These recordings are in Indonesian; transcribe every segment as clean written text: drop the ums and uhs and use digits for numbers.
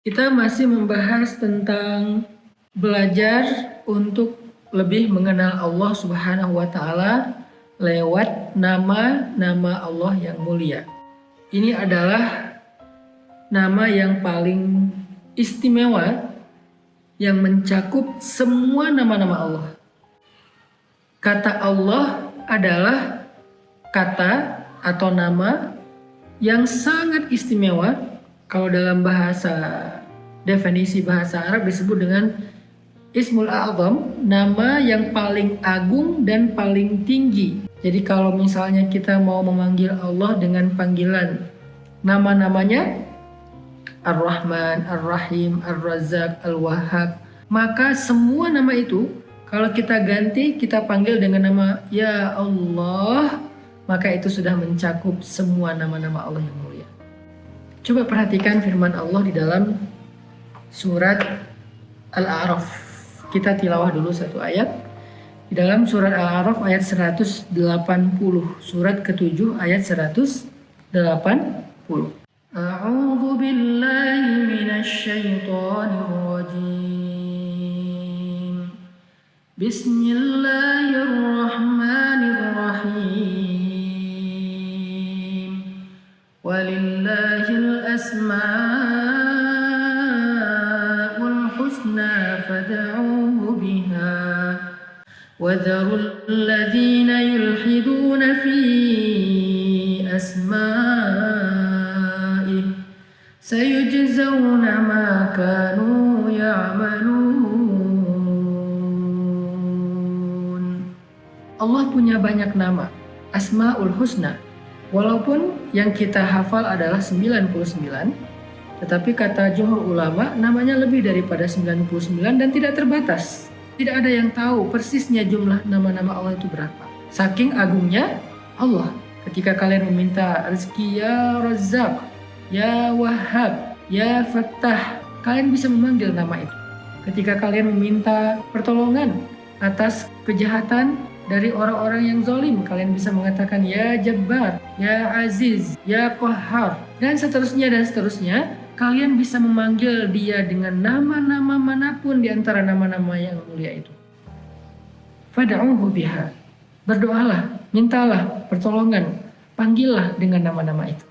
Kita masih membahas tentang belajar untuk lebih mengenal Allah Subhanahu wa Ta'ala lewat nama-nama Allah yang mulia. Ini adalah nama yang paling istimewa yang mencakup semua nama-nama Allah. Kata Allah adalah kata atau nama yang sangat istimewa. Kalau dalam definisi bahasa Arab disebut dengan Ismul A'zam, nama yang paling agung dan paling tinggi. Jadi kalau misalnya kita mau memanggil Allah dengan panggilan nama-namanya Ar-Rahman, Ar-Rahim, Ar-Razzaq, Al-Wahhab, maka semua nama itu kalau kita ganti, kita panggil dengan nama Ya Allah, maka itu sudah mencakup semua nama-nama Allah yang mulia. Coba perhatikan firman Allah di dalam surat Al-A'raf. Kita tilawah dulu satu ayat. Di dalam surat Al-A'raf ayat 180. Surat ke-7 ayat 180. A'udzu billahi minasy syaithanir rajim. Bismillahirrahmanirrahim. Walillahil asma'ul husna fad'uhu biha wadharul ladzina yulhiduna fi asma'ihi sayujzawna ma kanu ya'malun. Allah punya banyak nama, Asma'ul Husna. Walaupun yang kita hafal adalah 99, tetapi kata jumhur ulama namanya lebih daripada 99 dan tidak terbatas. Tidak ada yang tahu persisnya jumlah nama-nama Allah itu berapa. Saking agungnya Allah. Ketika kalian meminta rezeki, Ya Razzaq, Ya Wahhab, Ya Fattah, kalian bisa memanggil nama itu. Ketika kalian meminta pertolongan atas kejahatan dari orang-orang yang zalim, kalian bisa mengatakan Ya Jabbar, Ya Aziz, Ya Qahhar, dan seterusnya dan seterusnya. Kalian bisa memanggil dia dengan nama-nama manapun di antara nama-nama yang mulia itu. Fad'uhu biha. Berdoalah, mintalah pertolongan, panggillah dengan nama-nama itu.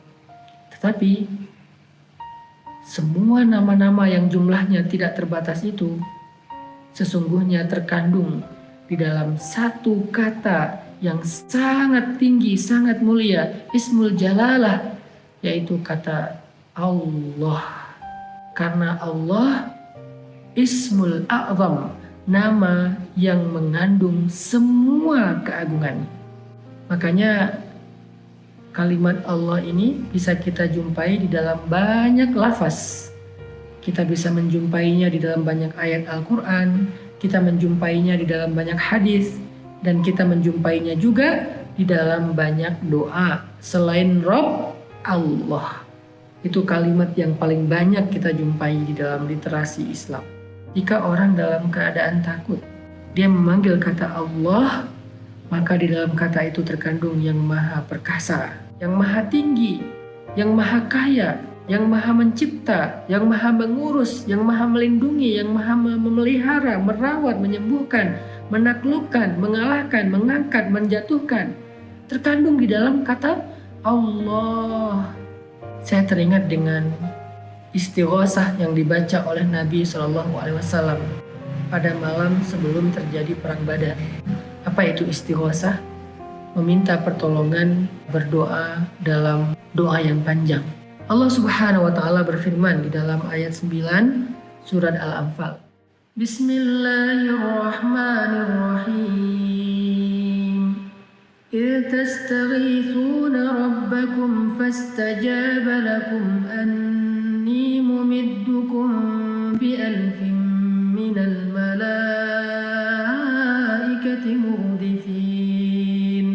Tetapi semua nama-nama yang jumlahnya tidak terbatas itu sesungguhnya terkandung di dalam satu kata yang sangat tinggi, sangat mulia, Ismul Jalalah, yaitu kata Allah. Karena Allah Ismul A'zam, nama yang mengandung semua keagungan. Makanya kalimat Allah ini bisa kita jumpai di dalam banyak lafaz. Kita bisa menjumpainya di dalam banyak ayat Al-Quran, kita menjumpainya di dalam banyak hadis, dan kita menjumpainya juga di dalam banyak doa. Selain Rabb, Allah. Itu kalimat yang paling banyak kita jumpai di dalam literasi Islam. Jika orang dalam keadaan takut, dia memanggil kata Allah, maka di dalam kata itu terkandung yang maha perkasa, yang maha tinggi, yang maha kaya, yang maha mencipta, yang maha mengurus, yang maha melindungi, yang maha memelihara, merawat, menyembuhkan, menaklukkan, mengalahkan, mengangkat, menjatuhkan. Terkandung di dalam kata Allah. Saya teringat dengan istighosah yang dibaca oleh Nabi SAW pada malam sebelum terjadi perang Badar. Apa itu istighosah? Meminta pertolongan, berdoa dalam doa yang panjang. Allah Subhanahu wa Ta'ala berfirman di dalam ayat 9 surat Al-Anfal. Bismillahirrahmanirrahim. إذ تستغيثون ربكم فاستجاب لكم أني ممدكم بألف من الملائكة مردفين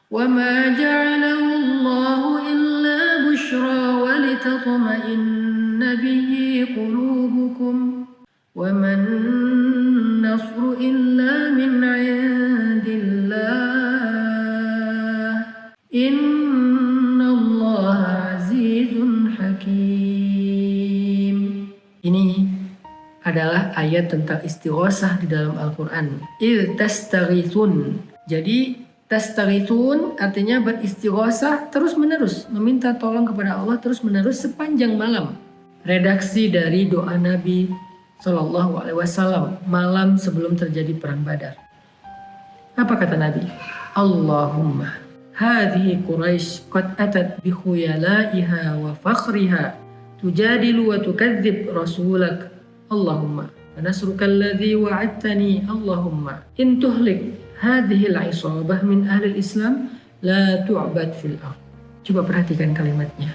وما جعله الله إلا بشرى ولتطمئن به قلوبكم وما النصر إلا من عند الله إن الله عزيز حكيم. Ini adalah ayat tentang istighosah di dalam Al-Quran. Tastaghithun. Jadi tastaghithun artinya beristighosah terus menerus, meminta tolong kepada Allah terus menerus sepanjang malam. Redaksi dari doa Nabi Shallallahu Alaihi Wasallam malam sebelum terjadi perang Badar. Apa kata Nabi? Allahumma hadhihi Quraisy qad atat bi khuyalaiha wa fakhriha tujadilu wa tukadzib rasulak. Allahumma nasruka alladhi wa'adtani. Allahumma in tuhlik hadhihi al-isabah min ahli al-islam la tu'bad fil ardh. Coba perhatikan kalimatnya.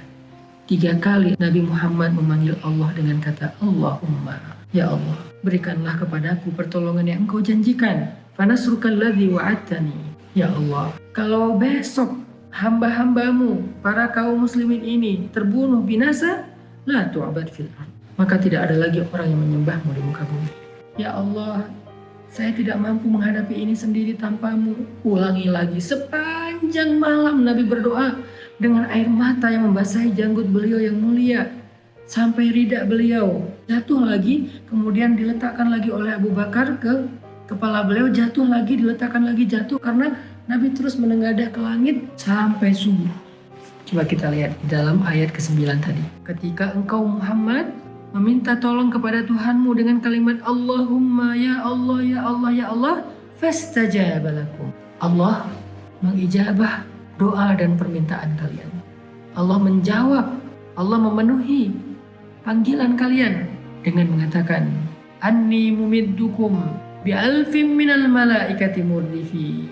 3 kali Nabi Muhammad memanggil Allah dengan kata Allahumma. Ya Allah, berikanlah kepadaku pertolongan yang engkau janjikan. Fanasruka alladhi wa'adtani. Ya Allah, kalau besok hamba-hambamu, para kaum muslimin ini terbunuh binasa, la tu'bad fil ardh, maka tidak ada lagi orang yang menyembahmu di muka bumi. Ya Allah, saya tidak mampu menghadapi ini sendiri tanpamu. Ulangi lagi. Sepanjang malam Nabi berdoa dengan air mata yang membasahi janggut beliau yang mulia sampai rida beliau. Jatuh lagi, kemudian diletakkan lagi oleh Abu Bakar ke kepala beliau, jatuh lagi, diletakkan lagi, jatuh, karena Nabi terus menengadah ke langit sampai subuh. Coba kita lihat di dalam ayat ke-9 tadi. Ketika engkau Muhammad meminta tolong kepada Tuhanmu dengan kalimat Allahumma ya Allah ya Allah ya Allah, fastajaba lakum. Allah mengijabah doa dan permintaan kalian. Allah menjawab, Allah memenuhi panggilan kalian dengan mengatakan anni mumiddukum bi'alfim minal malaikati murdifin.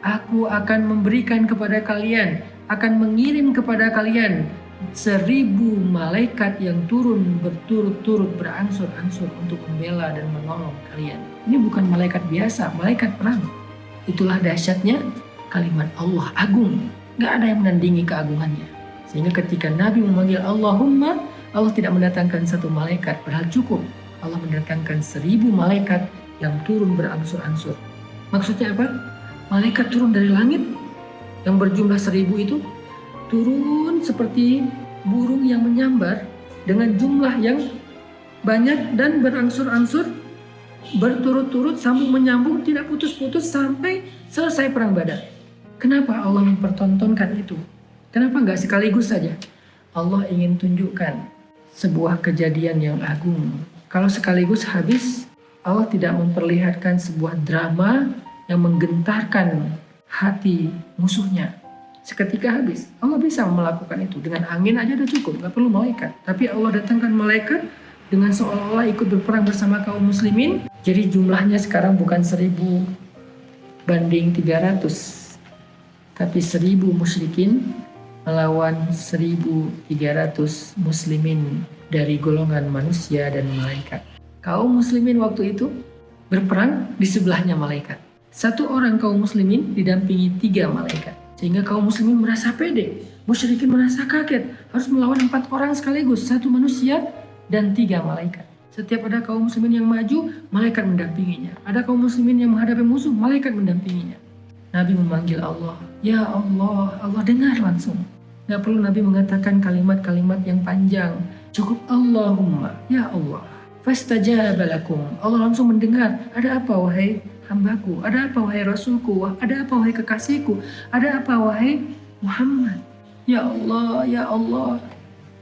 Aku akan memberikan kepada kalian, akan mengirim kepada kalian 1000 malaikat yang turun berturut-turut berangsur-angsur untuk membela dan menolong kalian. Ini bukan malaikat biasa, malaikat perang. Itulah dahsyatnya kalimat Allah agung. Gak ada yang menandingi keagungannya. Sehingga ketika Nabi memanggil Allahumma, Allah tidak mendatangkan 1 malaikat, padahal cukup. Allah mendatangkan 1000 malaikat yang turun berangsur-angsur. Maksudnya apa? Malaikat turun dari langit yang berjumlah 1000 itu turun seperti burung yang menyambar dengan jumlah yang banyak dan berangsur-angsur berturut-turut sambung menyambung tidak putus-putus sampai selesai perang Badar. Kenapa Allah mempertontonkan itu? Kenapa nggak sekaligus saja? Allah ingin tunjukkan sebuah kejadian yang agung. Kalau sekaligus habis, Allah tidak memperlihatkan sebuah drama yang menggentarkan hati musuhnya. Seketika habis. Allah bisa melakukan itu. Dengan angin aja udah cukup, gak perlu malaikat. Tapi Allah datangkan malaikat dengan seolah-olah ikut berperang bersama kaum muslimin. Jadi jumlahnya sekarang bukan 1000 banding 300. Tapi 1000 musyrikin melawan 1300 muslimin dari golongan manusia dan malaikat. Kaum muslimin waktu itu berperang di sebelahnya malaikat. 1 orang kaum muslimin didampingi 3 malaikat. Sehingga kaum muslimin merasa pede, musyrikin merasa kaget, harus melawan 4 orang sekaligus, 1 manusia dan 3 malaikat. Setiap ada kaum muslimin yang maju, malaikat mendampinginya. Ada kaum muslimin yang menghadapi musuh, malaikat mendampinginya. Nabi memanggil Allah, ya Allah, Allah dengar langsung. Gak perlu Nabi mengatakan kalimat-kalimat yang panjang, cukup Allahumma, ya Allah. Fastajaba lakum. Allah langsung mendengar, ada apa wahai hambaku, ada apa wahai Rasulku, ada apa wahai kekasihku, ada apa wahai Muhammad. Ya Allah, ya Allah.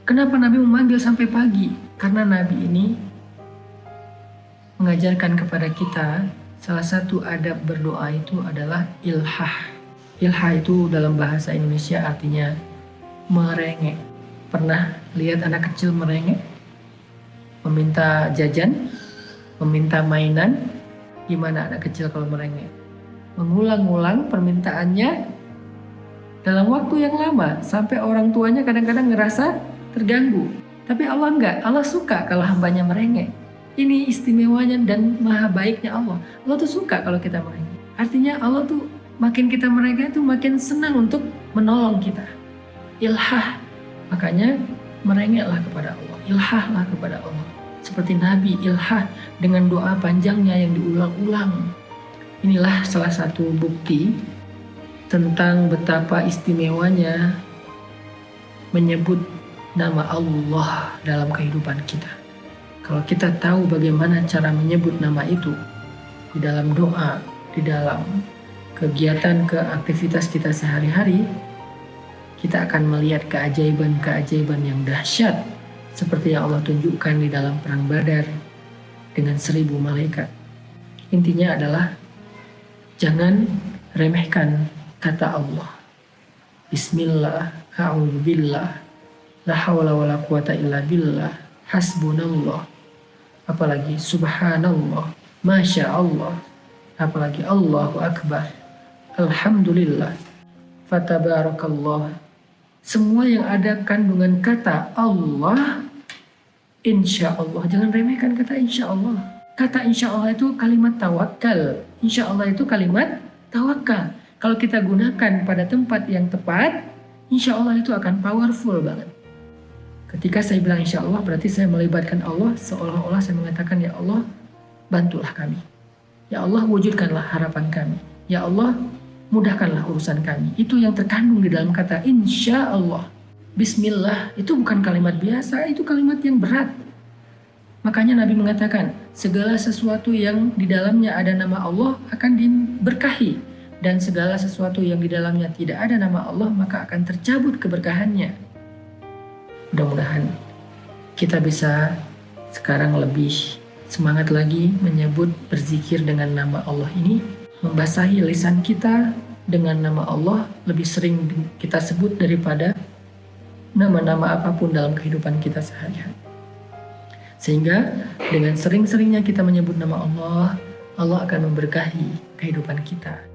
Kenapa Nabi memanggil sampai pagi? Karena Nabi ini mengajarkan kepada kita salah satu adab berdoa itu adalah ilhah. Ilhah itu dalam bahasa Indonesia artinya merengek. Pernah lihat anak kecil merengek? Meminta jajan, meminta mainan. Gimana anak kecil kalau merengek? Mengulang-ulang permintaannya dalam waktu yang lama sampai orang tuanya kadang-kadang ngerasa terganggu. Tapi Allah enggak, Allah suka kalau hambanya merengek. Ini istimewanya dan maha baiknya Allah. Allah tuh suka kalau kita merengek. Artinya Allah tuh makin kita merengek tuh makin senang untuk menolong kita. Ilhah, makanya merengeklah kepada Allah, ilhahlah kepada Allah. Seperti Nabi ilhah dengan doa panjangnya yang diulang-ulang. Inilah salah satu bukti tentang betapa istimewanya menyebut nama Allah dalam kehidupan kita. Kalau kita tahu bagaimana cara menyebut nama itu di dalam doa, di dalam kegiatan aktivitas kita sehari-hari, kita akan melihat keajaiban-keajaiban yang dahsyat seperti yang Allah tunjukkan di dalam perang Badar dengan 1000 malaikat. Intinya adalah jangan remehkan kata Allah. Bismillah, a'udzubillah, la haula wala quwata illa billah, hasbunallah, apalagi subhanallah, masya Allah, apalagi Allahu akbar, alhamdulillah, fatabarakallah. Semua yang ada kandungan kata Allah, insya Allah. Jangan remehkan kata insya Allah. Kata insya Allah itu kalimat tawakal. Insya Allah itu kalimat tawakal. Kalau kita gunakan pada tempat yang tepat, insya Allah itu akan powerful banget. Ketika saya bilang insya Allah, berarti saya melibatkan Allah, seolah-olah saya mengatakan, ya Allah, bantulah kami. Ya Allah, wujudkanlah harapan kami. Ya Allah, mudahkanlah urusan kami. Itu yang terkandung di dalam kata insya Allah. Bismillah itu bukan kalimat biasa, itu kalimat yang berat. Makanya Nabi mengatakan, segala sesuatu yang di dalamnya ada nama Allah akan diberkahi. Dan segala sesuatu yang di dalamnya tidak ada nama Allah, maka akan tercabut keberkahannya. Mudah-mudahan kita bisa sekarang lebih semangat lagi menyebut, berzikir dengan nama Allah ini, membasahi lisan kita dengan nama Allah lebih sering kita sebut daripada nama-nama apapun dalam kehidupan kita sehari-hari. Sehingga dengan sering-seringnya kita menyebut nama Allah, Allah akan memberkahi kehidupan kita.